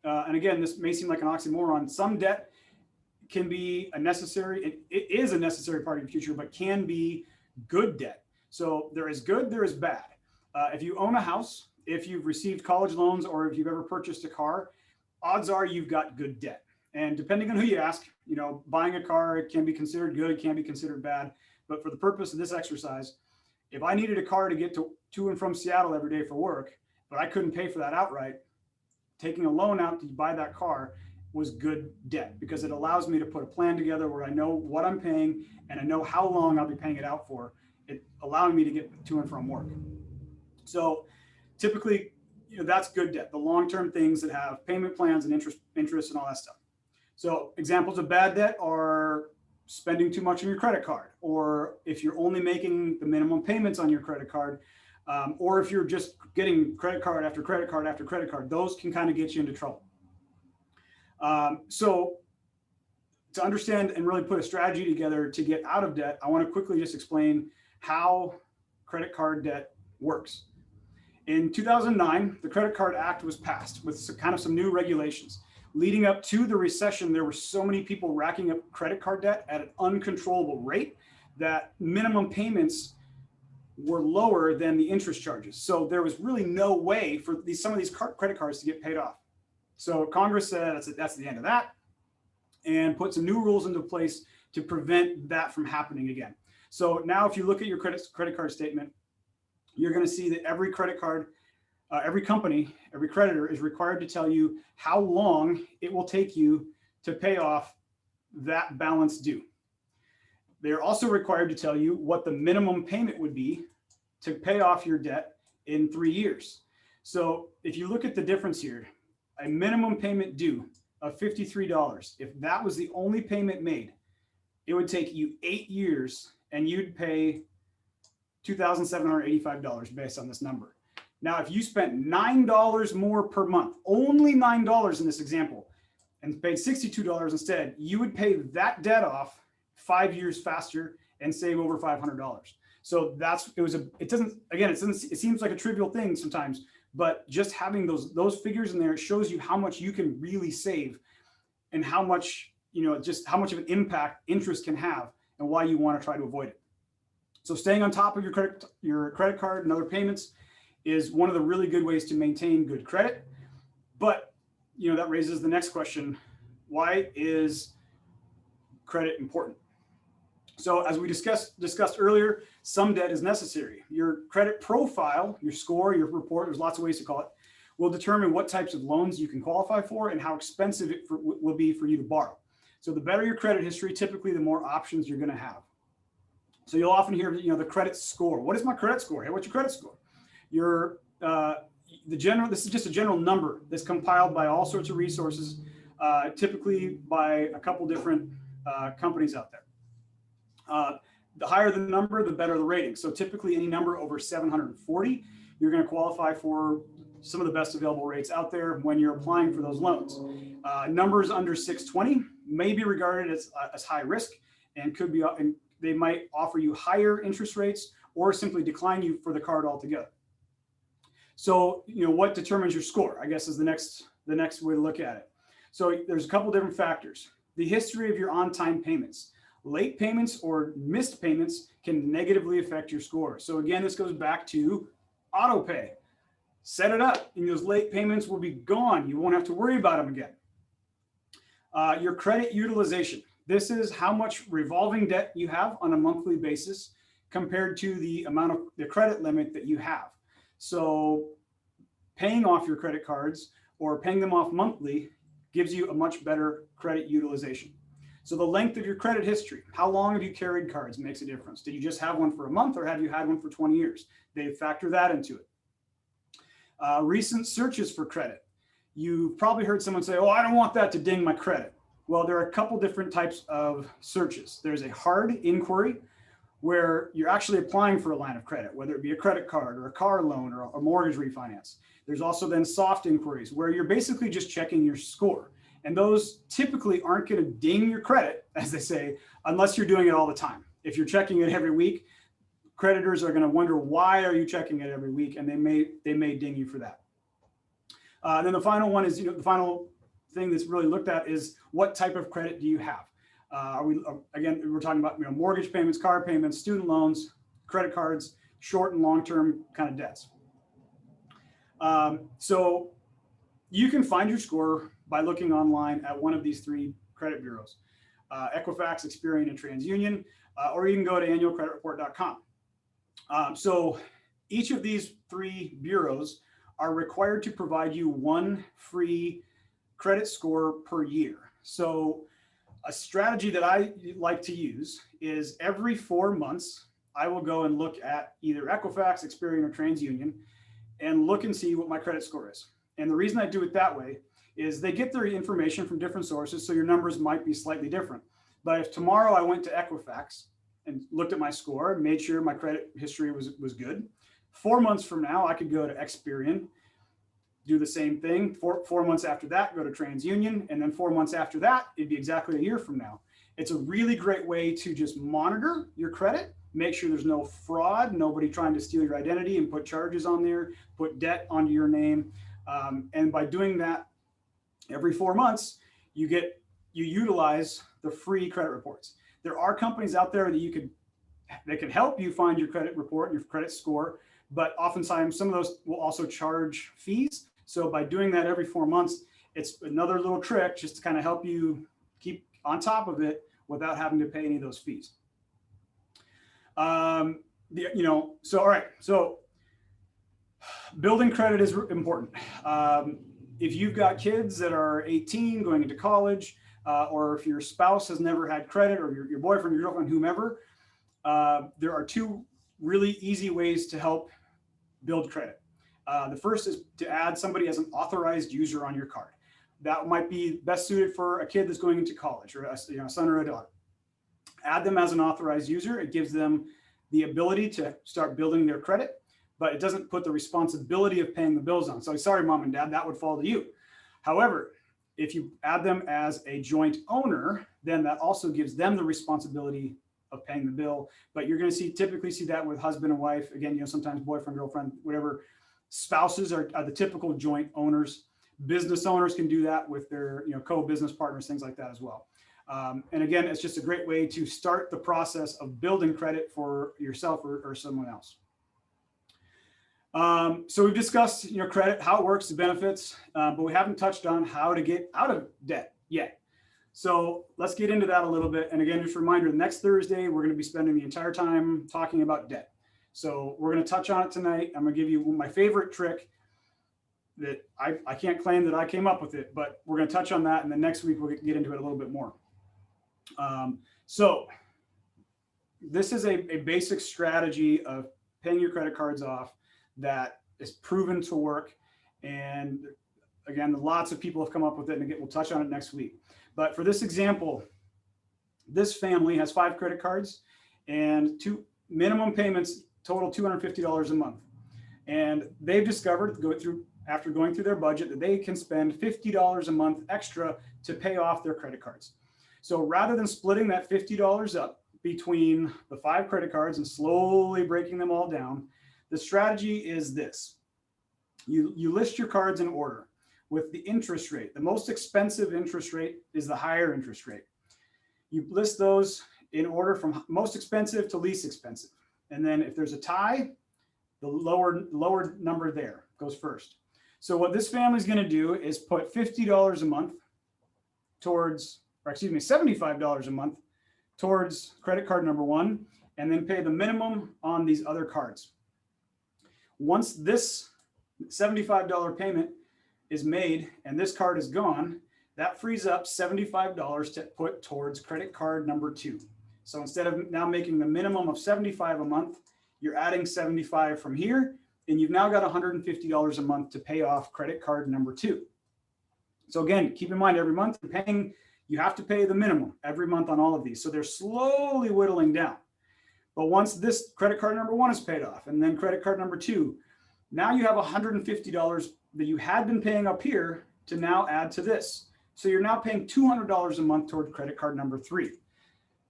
and again, this may seem like an oxymoron, some debt can be a necessary, it is a necessary part of your future, but can be good debt. So there is good, there is bad. If you own a house, if you've received college loans, or if you've ever purchased a car, odds are you've got good debt. And depending on who you ask, buying a car can be considered good, can be considered bad. But for the purpose of this exercise, if I needed a car to get to and from Seattle every day for work, but I couldn't pay for that outright, taking a loan out to buy that car was good debt, because it allows me to put a plan together where I know what I'm paying and I know how long I'll be paying it out for, it allowing me to get to and from work. So typically, that's good debt, the long-term things that have payment plans and interest and all that stuff. So examples of bad debt are spending too much on your credit card, or if you're only making the minimum payments on your credit card, Or if you're just getting credit card after credit card after credit card, those can kind of get you into trouble. So to understand and really put a strategy together to get out of debt, I want to quickly just explain how credit card debt works. In 2009, the Credit Card Act was passed with some new regulations. Leading up to the recession, there were so many people racking up credit card debt at an uncontrollable rate that minimum payments were lower than the interest charges. So there was really no way for some of these credit cards to get paid off. So Congress said that's the end of that, and put some new rules into place to prevent that from happening again. So now if you look at your credit card statement, you're going to see that every credit card, every company, every creditor is required to tell you how long it will take you to pay off that balance due. They're also required to tell you what the minimum payment would be to pay off your debt in 3 years. So if you look at the difference here, a minimum payment due of $53, if that was the only payment made, it would take you 8 years and you'd pay $2,785 based on this number. Now, if you spent $9 more per month, only $9 in this example, and paid $62 instead, you would pay that debt off 5 years faster and save over $500. So it seems like a trivial thing sometimes, but just having those figures in there, it shows you how much you can really save and how much, just how much of an impact interest can have and why you want to try to avoid it. So staying on top of your credit card and other payments is one of the really good ways to maintain good credit. But that raises the next question: why is credit important? So as we discussed earlier, some debt is necessary. Your credit profile, your score, your report, there's lots of ways to call it, will determine what types of loans you can qualify for and how expensive it will be for you to borrow. So the better your credit history, typically the more options you're going to have. So you'll often hear, the credit score. What is my credit score? Hey, what's your credit score? This is just a general number that's compiled by all sorts of resources, typically by a couple different companies out there. The higher the number, the better the rating. So typically any number over 740, you're going to qualify for some of the best available rates out there when you're applying for those loans. Numbers under 620 may be regarded as high risk and they might offer you higher interest rates or simply decline you for the card altogether. So, what determines your score, I guess, is the next way to look at it. So there's a couple different factors. The history of your on-time payments. Late payments or missed payments can negatively affect your score. So again, this goes back to auto pay. Set it up and those late payments will be gone. You won't have to worry about them again. Your credit utilization. This is how much revolving debt you have on a monthly basis compared to the amount of the credit limit that you have. So paying off your credit cards or paying them off monthly gives you a much better credit utilization. So the length of your credit history, how long have you carried cards makes a difference. Did you just have one for a month or have you had one for 20 years? They factor that into it. Recent searches for credit. You've probably heard someone say, oh, I don't want that to ding my credit. Well, there are a couple different types of searches. There's a hard inquiry where you're actually applying for a line of credit, whether it be a credit card or a car loan or a mortgage refinance. There's also then soft inquiries where you're basically just checking your score. And those typically aren't going to ding your credit, as they say, unless you're doing it all the time. If you're checking it every week, creditors are going to wonder, why are you checking it every week? And they may ding you for that. Then the final one is, the final thing that's really looked at is what type of credit do you have? Again, we're talking about mortgage payments, car payments, student loans, credit cards, short and long-term kind of debts. So you can find your score by looking online at one of these three credit bureaus, Equifax, Experian, and TransUnion, or you can go to annualcreditreport.com. So each of these three bureaus are required to provide you one free credit score per year. So a strategy that I like to use is every 4 months, I will go and look at either Equifax, Experian, or TransUnion and look and see what my credit score is. And the reason I do it that way is they get their information from different sources, so your numbers might be slightly different. But if tomorrow I went to Equifax and looked at my score and made sure my credit history was good, 4 months from now, I could go to Experian, do the same thing. Four months after that, go to TransUnion. And then 4 months after that, it'd be exactly a year from now. It's a really great way to just monitor your credit, make sure there's no fraud, nobody trying to steal your identity and put charges on there, put debt onto your name. And by doing that every 4 months, you utilize the free credit reports. There are companies out there that can help you find your credit report and your credit score, but oftentimes some of those will also charge fees. So by doing that every 4 months, it's another little trick just to kind of help you keep on top of it without having to pay any of those fees. All right. So building credit is important. If you've got kids that are 18 going into college, or if your spouse has never had credit, or your boyfriend, your girlfriend, whomever, there are two really easy ways to help build credit. The first is to add somebody as an authorized user on your card. That might be best suited for a kid that's going into college, or a son or a daughter. Add them as an authorized user. It gives them the ability to start building their credit, but it doesn't put the responsibility of paying the bills on. So sorry, mom and dad, that would fall to you. However, if you add them as a joint owner, then that also gives them the responsibility of paying the bill. But you're going to typically see that with husband and wife. Again, sometimes boyfriend, girlfriend, whatever. Spouses are the typical joint owners. Business owners can do that with their co-business partners, things like that as well. And again, it's just a great way to start the process of building credit for yourself or someone else. So we've discussed credit, how it works, the benefits, but we haven't touched on how to get out of debt yet. So let's get into that a little bit. And again, just a reminder, next Thursday, we're going to be spending the entire time talking about debt. So we're going to touch on it tonight. I'm going to give you my favorite trick that I can't claim that I came up with it, but we're going to touch on that. And then next week, we'll get into it a little bit more. So this is a basic strategy of paying your credit cards off that is proven to work. And again, lots of people have come up with it, and again, we'll touch on it next week. But for this example, this family has 5 credit cards, and 2 minimum payments total $250 a month. And they've discovered, after going through their budget, that they can spend $50 a month extra to pay off their credit cards. So rather than splitting that $50 up between the 5 credit cards and slowly breaking them all down, the strategy is this. You list your cards in order with the interest rate. The most expensive interest rate is the higher interest rate. You list those in order from most expensive to least expensive. And then if there's a tie, the lower number there goes first. So what this family is going to do is put $50 a month towards, or excuse me, $75 a month towards credit card number 1, and then pay the minimum on these other cards. Once this $75 payment is made and this card is gone, that frees up $75 to put towards credit card number 2. So instead of now making the minimum of $75 a month, you're adding $75 from here, and you've now got $150 a month to pay off credit card number 2. So again, keep in mind, every month you have to pay the minimum every month on all of these. So they're slowly whittling down. But once this credit card number 1 is paid off, and then credit card number 2, now you have $150 that you had been paying up here to now add to this. So you're now paying $200 a month toward credit card number 3.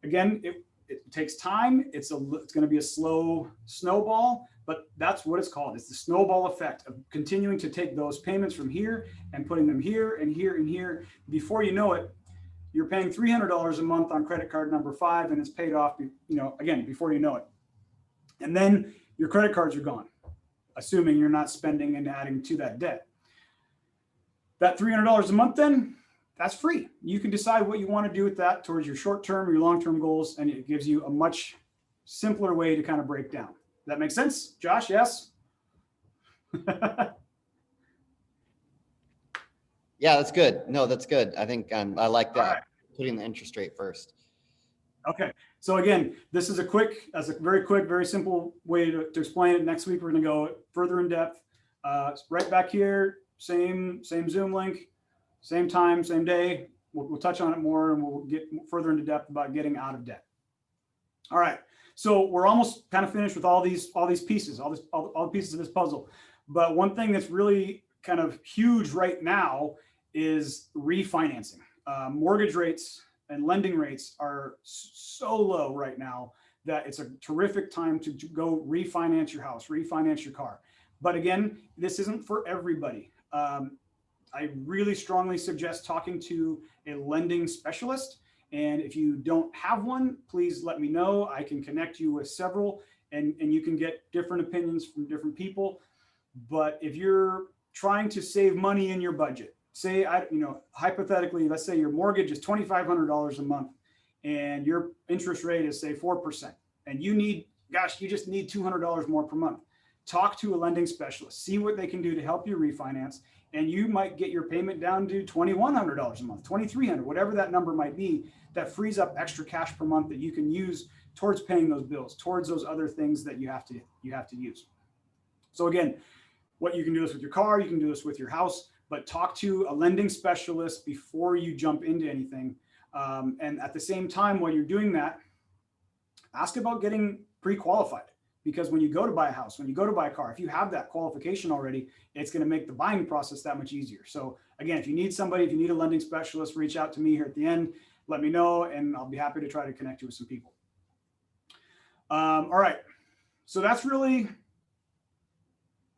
Again, it takes time. It's going to be a slow snowball, but that's what it's called. It's the snowball effect of continuing to take those payments from here and putting them here and here and here. Before you know it, you're paying $300 a month on credit card number 5, and it's paid off, again, before you know it. And then your credit cards are gone, assuming you're not spending and adding to that debt. That $300 a month, then that's free. You can decide what you want to do with that towards your short-term or your long-term goals, and it gives you a much simpler way to kind of break down. That makes sense? Josh, yes? Yeah, that's good. No, that's good. I think I like that. Right. Putting the interest rate first. Okay. So again, this is a very quick, very simple way to explain it. Next week, we're going to go further in depth. Right back here, same Zoom link, same time, same day. We'll touch on it more, and we'll get further into depth about getting out of debt. All right. So we're almost kind of finished with all these pieces, all the pieces of this puzzle. But one thing that's really kind of huge right now is refinancing. Mortgage rates and lending rates are so low right now that it's a terrific time to go refinance your house, refinance your car. But again, this isn't for everybody. I really strongly suggest talking to a lending specialist. And if you don't have one, please let me know. I can connect you with several, and you can get different opinions from different people. But if you're trying to save money in your budget, say, hypothetically, let's say your mortgage is $2,500 a month and your interest rate is say 4%, and you just need $200 more per month. Talk to a lending specialist, see what they can do to help you refinance, and you might get your payment down to $2,100 a month, $2,300, whatever that number might be. That frees up extra cash per month that you can use towards paying those bills, towards those other things that you have to use. So again, what you can do this with your car, you can do this with your house, but talk to a lending specialist before you jump into anything. And at the same time, while you're doing that, ask about getting pre-qualified. Because when you go to buy a house, when you go to buy a car, if you have that qualification already, it's going to make the buying process that much easier. So again, if you need a lending specialist, reach out to me here at the end, let me know, and I'll be happy to try to connect you with some people. All right. So that's really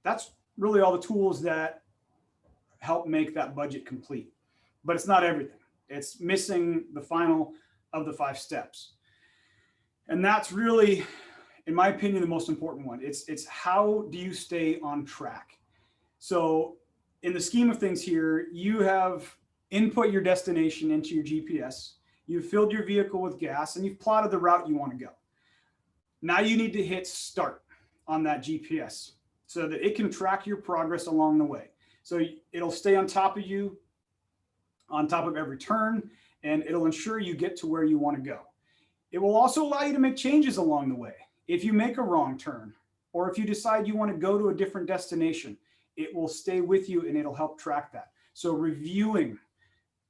all the tools that help make that budget complete, but it's not everything. It's missing the final of the 5 steps. And that's really, in my opinion, the most important one. It's how do you stay on track? So in the scheme of things here, you have input your destination into your GPS, you've filled your vehicle with gas, and you've plotted the route you want to go. Now you need to hit start on that GPS so that it can track your progress along the way. So it'll stay on top of you, on top of every turn, and it'll ensure you get to where you want to go. It will also allow you to make changes along the way. If you make a wrong turn, or if you decide you want to go to a different destination, it will stay with you and it'll help track that. So reviewing,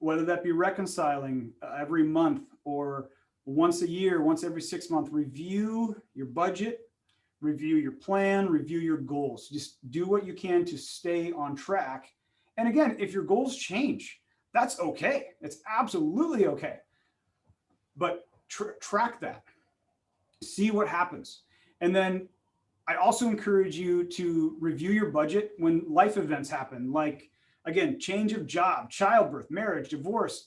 whether that be reconciling every month or once a year, once every 6 months, review your budget, review your plan, review your goals. Just do what you can to stay on track. And again, if your goals change, that's okay. It's absolutely okay. But track that. See what happens. And then I also encourage you to review your budget when life events happen, like, again, change of job, childbirth, marriage, divorce.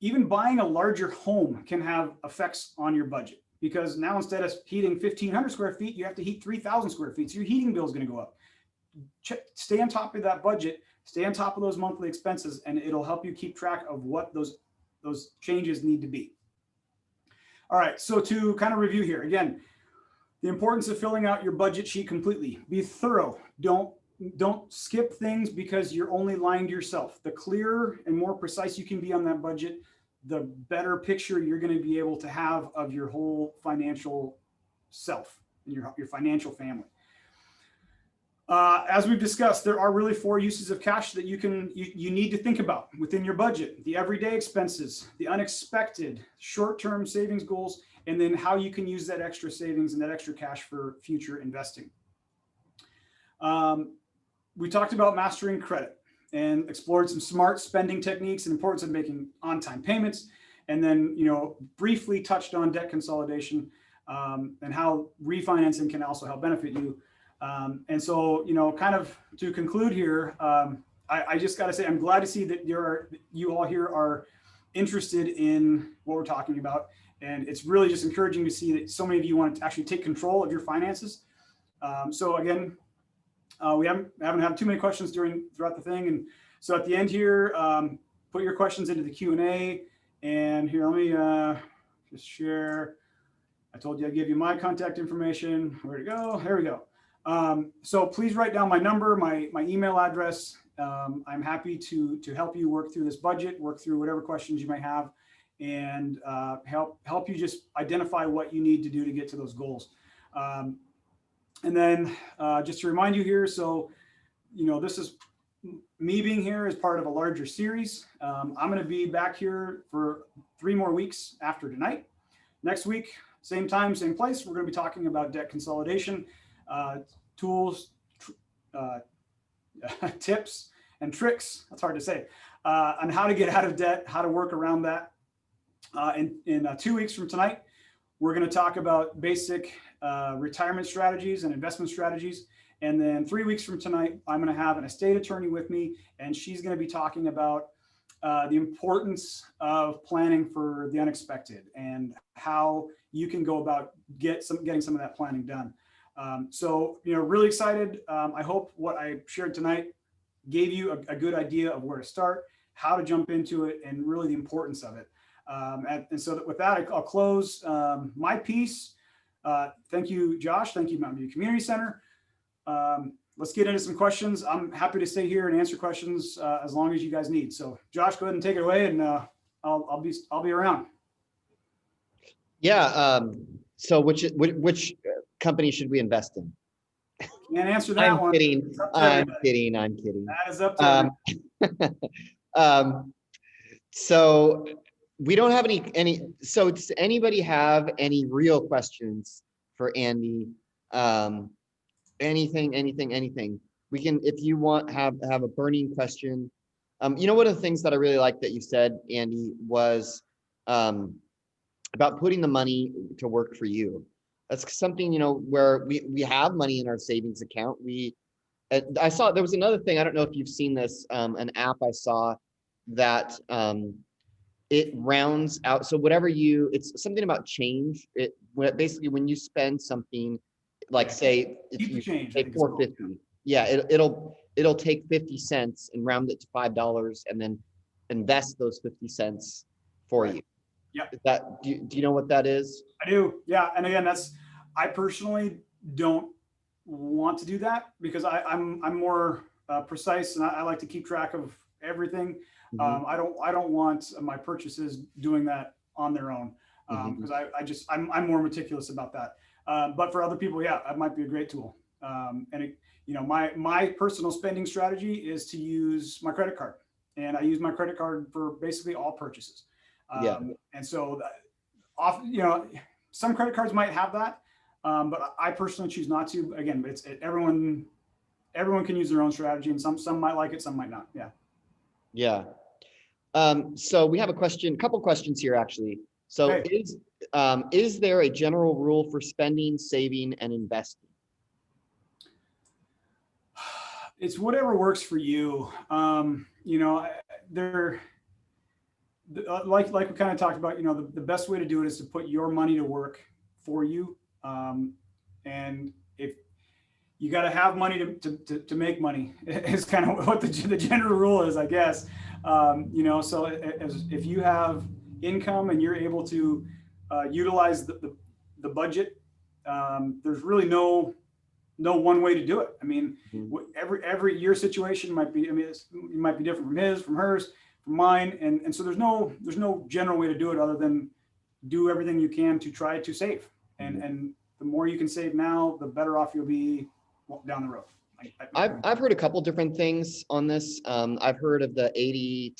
Even buying a larger home can have effects on your budget, because now instead of heating 1,500 square feet, you have to heat 3,000 square feet. So your heating bill is going to go up. Stay on top of that budget, stay on top of those monthly expenses, and it'll help you keep track of what those changes need to be. All right, so to kind of review here, again, the importance of filling out your budget sheet completely. Be thorough. Don't skip things because you're only lying to yourself. The clearer and more precise you can be on that budget, the better picture you're going to be able to have of your whole financial self and your financial family. As we've discussed, there are really 4 uses of cash that you need to think about within your budget: the everyday expenses, the unexpected, short-term savings goals, and then how you can use that extra savings and that extra cash for future investing. We talked about mastering credit and explored some smart spending techniques and importance of making on-time payments, and then briefly touched on debt consolidation and how refinancing can also help benefit you. And so, kind of to conclude here, I just got to say, I'm glad to see that you all here are interested in what we're talking about. And it's really just encouraging to see that so many of you want to actually take control of your finances. So again, we haven't had too many questions throughout the thing. And so at the end here, put your questions into the Q&A. And here, let me just share. I told you I'd give you my contact information. Where'd it go? Here we go. So please write down my number, my email address. I'm happy to help you work through this budget, work through whatever questions you might have, and help you just identify what you need to do to get to those goals. And then just to remind you here, so this is me being here as part of a larger series. I'm going to be back here for 3 more weeks after tonight. Next week, same time, same place, we're going to be talking about debt consolidation, tools, tips, and tricks. That's hard to say, on how to get out of debt, how to work around that. In 2 weeks from tonight, we're going to talk about basic retirement strategies and investment strategies. And then 3 weeks from tonight, I'm going to have an estate attorney with me, and she's going to be talking about the importance of planning for the unexpected and how you can go about getting some of that planning done. So, really excited. I hope what I shared tonight gave you a good idea of where to start, how to jump into it, and really the importance of it. And so with that, I'll close my piece. Thank you, Josh. Thank you, Mountain View Community Center. Let's get into some questions. I'm happy to stay here and answer questions as long as you guys need. So, Josh, go ahead and take it away, and I'll be around. Yeah. So which company should we invest in? Can't answer that one. Kidding. I'm kidding. That is up to so we don't have any. So does anybody have any real questions for Andy? Anything. We can, if you want, have a burning question. One of the things that I really like that you said, Andy, was about putting the money to work for you. That's something, where we have money in our savings account. I saw there was another thing. I don't know if you've seen this, an app I saw that it rounds out. So whatever it's something about change. Basically when you spend something, like say if you pay $4.50, yeah, it'll take 50 cents and round it to $5 and then invest those 50 cents for you. Yeah. Do you know what that is? I do. Yeah. And again, I personally don't want to do that because I'm more precise, and I like to keep track of everything. Mm-hmm. I don't want my purchases doing that on their own because I'm more meticulous about that. But for other people, yeah, that might be a great tool. And my personal spending strategy is to use my credit card, and I use my credit card for basically all purchases. And so some credit cards might have that, but I personally choose not to. Again, but everyone can use their own strategy, and some might like it, some might not. Yeah. Yeah. So we have a couple questions here actually. So okay. Is there a general rule for spending, saving, and investing? It's whatever works for you. Like we kind of talked about, the best way to do it is to put your money to work for you. And if you got to have money to make money, is kind of what the general rule is, I guess. So if you have income and you're able to utilize the budget, there's really no one way to do it. I mean, every your situation might be, it might be different from his, from hers, from mine. And so there's no general way to do it other than do everything you can to try to save. And the more you can save now, the better off you'll be down the road. I've heard a couple different things on this. I've heard of the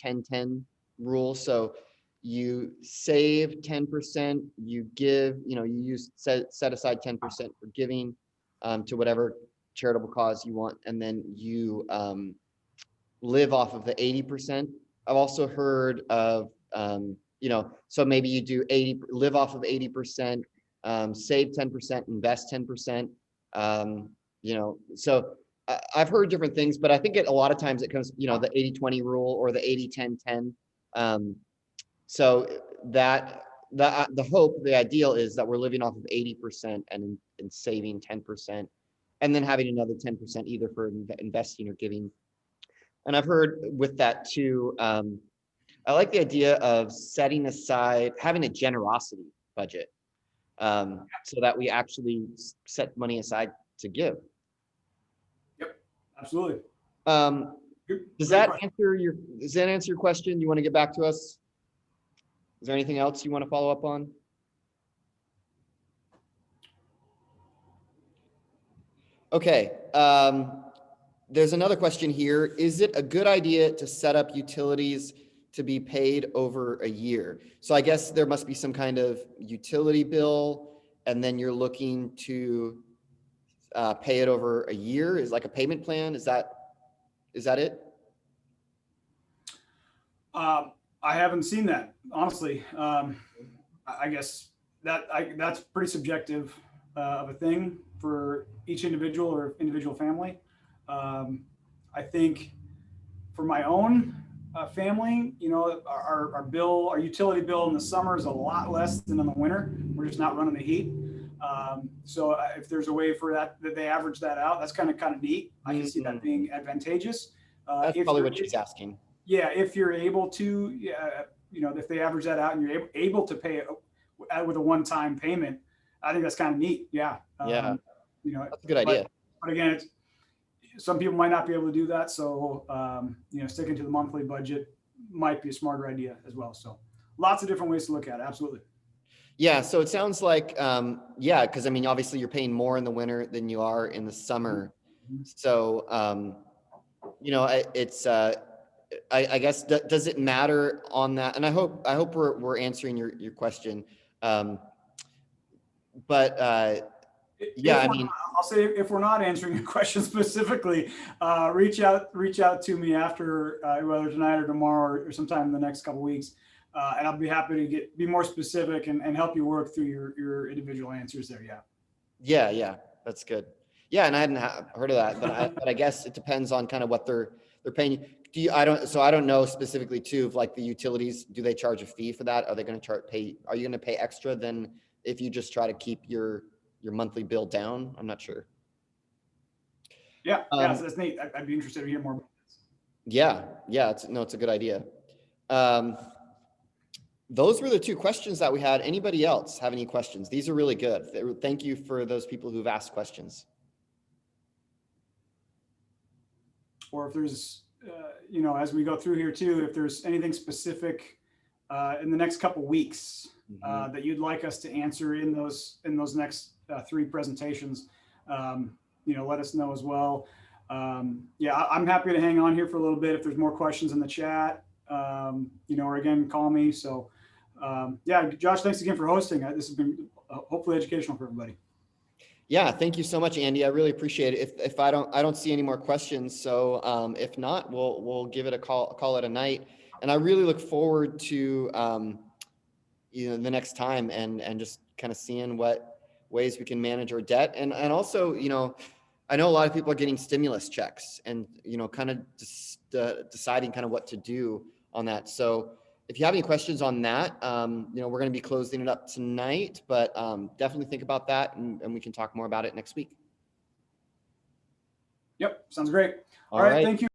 80-10-10 rule. So you save 10%, you give, set aside 10% for giving to whatever charitable cause you want, and then you live off of the 80%. I've also heard of, so maybe you do live off of 80%, save 10%, invest 10%. So I've heard different things, but I think a lot of times it comes, the 80-20 rule or the 80-10-10. So that the hope, the ideal is that we're living off of 80% and saving 10%, and then having another 10% either for investing or giving. And I've heard with that too, I like the idea of setting aside, having a generosity budget, so that we actually set money aside to give. Yep, absolutely. Does that answer your question? You want to get back to us? Is there anything else you want to follow up on? Okay. There's another question here. Is it a good idea to set up utilities to be paid over a year. So I guess there must be some kind of utility bill, and then you're looking to pay it over a year, is like a payment plan. Is that it? I haven't seen that, honestly. I guess that's pretty subjective of a thing for each individual or individual family. I think for my own family, you know, our utility bill in the summer is a lot less than in the winter. We're just not running the heat. So if there's a way for that they average that out, that's kind of neat. I can see that being advantageous. That's probably what she's asking. Yeah, if you're able to, you know, if they average that out and you're able to pay it with a one-time payment, I think that's kind of neat. Yeah. Yeah. You know, that's a good idea. But again, some people might not be able to do that. So, you know, sticking to the monthly budget might be a smarter idea as well. So lots of different ways to look at it. Absolutely. Yeah. So it sounds like, yeah, because I mean, obviously you're paying more in the winter than you are in the summer. Mm-hmm. So, you know, it's, I guess, does it matter on that? And I hope we're answering your question. But yeah, I mean, I'll say if we're not answering your question specifically, reach out to me after whether tonight or tomorrow or sometime in the next couple of weeks, and I'll be happy to be more specific and help you work through your individual answers there. Yeah. Yeah, that's good. Yeah, and I hadn't heard of that, but I guess it depends on kind of what they're paying you. I don't know specifically too, if like the utilities, do they charge a fee for that? Are they going to are you going to pay extra than if you just try to keep your monthly bill down? I'm not sure. Yeah, so that's neat. I'd be interested to hear more. Yeah, it's a good idea. Those were the two questions that we had. Anybody else have any questions? These are really good. Thank you for those people who've asked questions. Or if there's, you know, as we go through here too, if there's anything specific in the next couple weeks that you'd like us to answer in those next 3 presentations, you know, let us know as well. Yeah, I'm happy to hang on here for a little bit if there's more questions in the chat, you know, or again, call me. So yeah, Josh, thanks again for hosting. This has been hopefully educational for everybody. Yeah, thank you so much, Andy. I really appreciate it. If I don't see any more questions, so if not, we'll give it a call it a night. And I really look forward to you know, the next time and just kind of seeing what ways we can manage our debt. And also, you know, I know a lot of people are getting stimulus checks and, you know, kind of deciding kind of what to do on that. So if you have any questions on that, you know, we're going to be closing it up tonight, but definitely think about that and we can talk more about it next week. Yep. Sounds great. All right. Thank you.